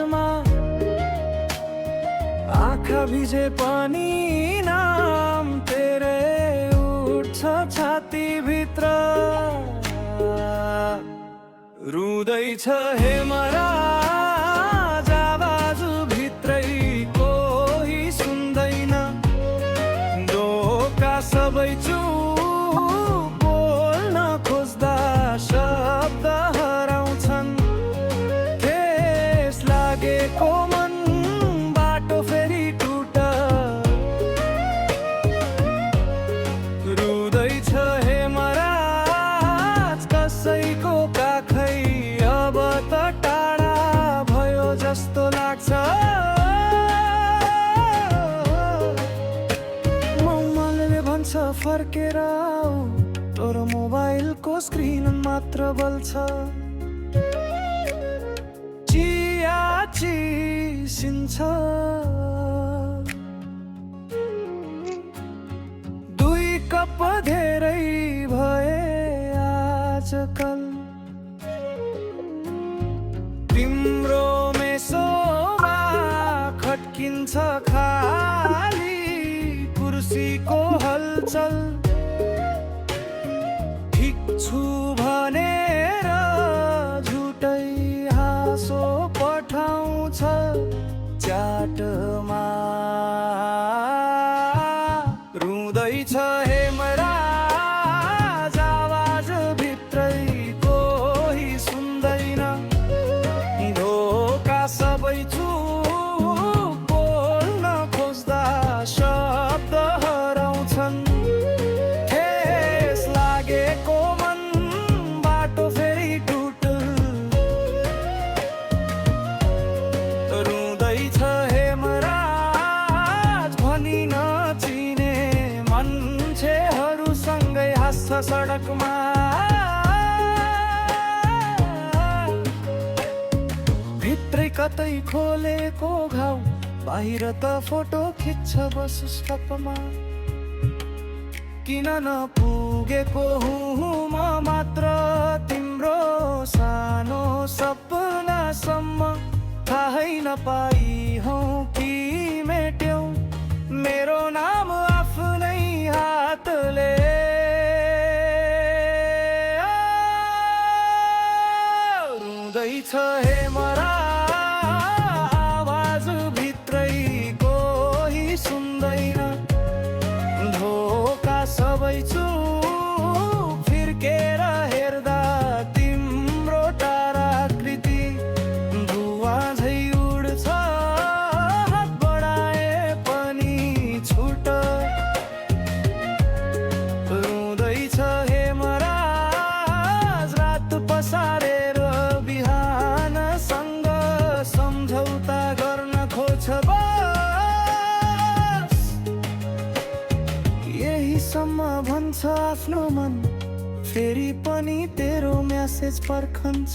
आवाजमा आँखा भिजे पनि नाम तेरे उठ्छ छाती भित्र रुँदैछ हेमराज आवाज भित्रै कोही सुन्दैन ढोका सबै चुप बोल्न खोज्दा शब्द हराउँछन् ठेस लागेको मन बाटो फेरि टुट रुँदैछ हेमराज कसैको काखै अब त टाढा भयो जस्तो लाग्छ मम्माले भन्छ फर्केर आऊ तर मोबाइलको स्क्रिन मात्र बल्छ चिया चिसिन्छ दुई कप धेरै भए आजकल तिम्रो मेसोमा खट्किन्छ खाली कुर्सीको हलचल ठिक छु भनेर झुटै हाँसो पठाउँछ च्याटमा रुँदैछ हेमराज आवाज भित्रै कोही सुन्दैन ढोका सबै चुप बोल्न खोज्दा शब्द हराउँछन् ठेस लागेको मन बाटो फेरि टुट रुँदैछ हेमराज भनी नचिने मान्छेहरूसँगै हाँस्छ सडकमा भित्रै कतै खोलेको घाउ बाहिर त फोटो खिच्छ बसुस टपमा किन नपुगेको हुँ म मात्र तिम्रो सानो सपनासम्म थाहै नपाई हौ कि मेट्यौ मेरो नाम आफ्नै हातले रुँदैछ हेमराज आवाज भित्रै कोही सुन्दैन ढोका सबै चुप फिर्केर हेर्दा तिम्रो टाराकृति धुवा झै उड्छ हात बढाए पनि छुट रुँदैछ हेमराज रात पसारेर बिहानसँग सम्झौता गर्न खोज्छ बस यहीसम्म भन्छ आफ्नो मन फेरि पनि तेरो म्यासेज पर्खन्छ